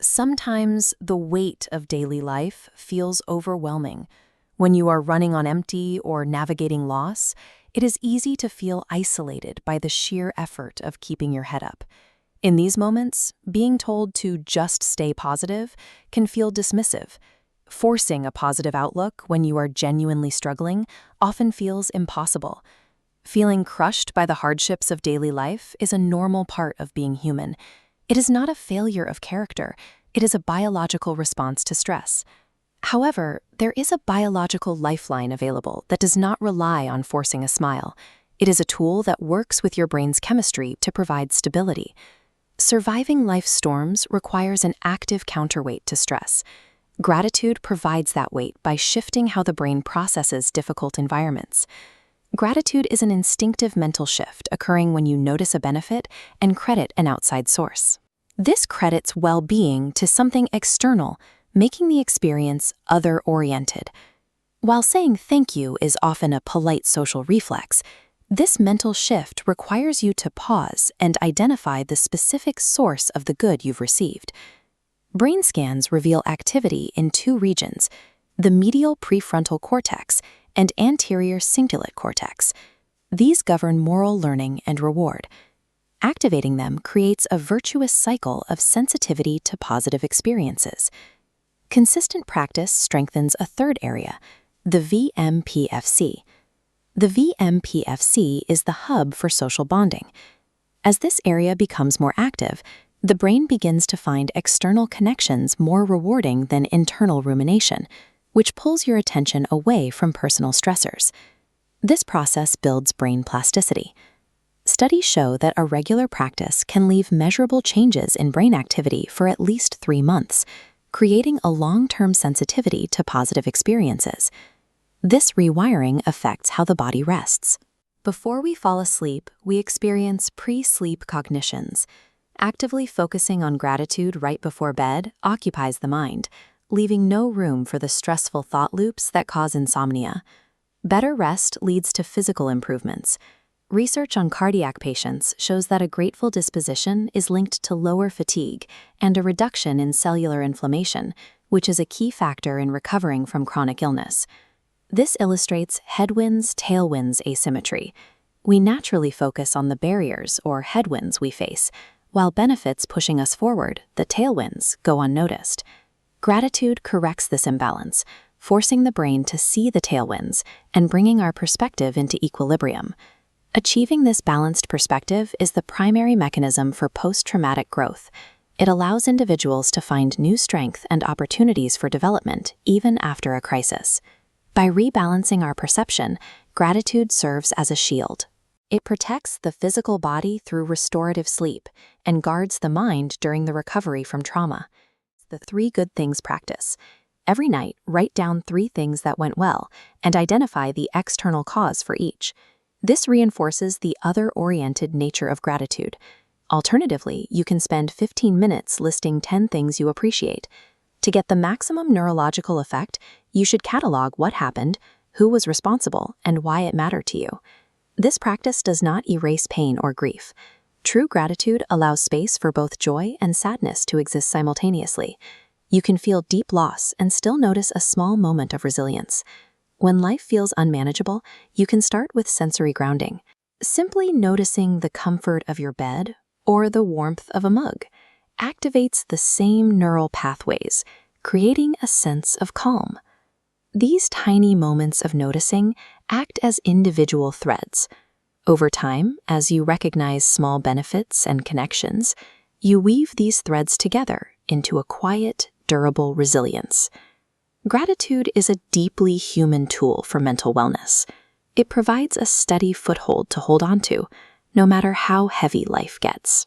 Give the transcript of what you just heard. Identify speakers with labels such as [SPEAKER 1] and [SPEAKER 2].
[SPEAKER 1] Sometimes the weight of daily life feels overwhelming. When you are running on empty or navigating loss, it is easy to feel isolated by the sheer effort of keeping your head up. In these moments, being told to just stay positive can feel dismissive. Forcing a positive outlook when you are genuinely struggling often feels impossible. Feeling crushed by the hardships of daily life is a normal part of being human. It is not a failure of character, it is a biological response to stress. However, there is a biological lifeline available that does not rely on forcing a smile. It is a tool that works with your brain's chemistry to provide stability. Surviving life's storms requires an active counterweight to stress. Gratitude provides that weight by shifting how the brain processes difficult environments. Gratitude is an instinctive mental shift occurring when you notice a benefit and credit an outside source. This credits well-being to something external, making the experience other-oriented. While saying thank you is often a polite social reflex, this mental shift requires you to pause and identify the specific source of the good you've received. Brain scans reveal activity in two regions, the medial prefrontal cortex and anterior cingulate cortex. These govern moral learning and reward. Activating them creates a virtuous cycle of sensitivity to positive experiences. Consistent practice strengthens a third area, the VMPFC. The VMPFC is the hub for social bonding. As this area becomes more active, the brain begins to find external connections more rewarding than internal rumination, which pulls your attention away from personal stressors. This process builds brain plasticity. Studies show that a regular practice can leave measurable changes in brain activity for at least 3 months, creating a long-term sensitivity to positive experiences. This rewiring affects how the body rests. Before we fall asleep, we experience pre-sleep cognitions. Actively focusing on gratitude right before bed occupies the mind, leaving no room for the stressful thought loops that cause insomnia. Better rest leads to physical improvements. Research on cardiac patients shows that a grateful disposition is linked to lower fatigue and a reduction in cellular inflammation, which is a key factor in recovering from chronic illness. This illustrates headwinds-tailwinds asymmetry. We naturally focus on the barriers or headwinds we face, while benefits pushing us forward, the tailwinds, go unnoticed. Gratitude corrects this imbalance, forcing the brain to see the tailwinds and bringing our perspective into equilibrium. Achieving this balanced perspective is the primary mechanism for post-traumatic growth. It allows individuals to find new strength and opportunities for development even after a crisis. By rebalancing our perception, gratitude serves as a shield. It protects the physical body through restorative sleep and guards the mind during the recovery from trauma. The 3 good things practice. Every night, write down 3 things that went well and identify the external cause for each. This reinforces the other-oriented nature of gratitude. Alternatively, you can spend 15 minutes listing 10 things you appreciate. To get the maximum neurological effect, you should catalog what happened, who was responsible, and why it mattered to you. This practice does not erase pain or grief. True gratitude allows space for both joy and sadness to exist simultaneously. You can feel deep loss and still notice a small moment of resilience. When life feels unmanageable, you can start with sensory grounding. Simply noticing the comfort of your bed or the warmth of a mug activates the same neural pathways, creating a sense of calm. These tiny moments of noticing act as individual threads. Over time, as you recognize small benefits and connections, you weave these threads together into a quiet, durable resilience. Gratitude is a deeply human tool for mental wellness. It provides a steady foothold to hold on to, no matter how heavy life gets.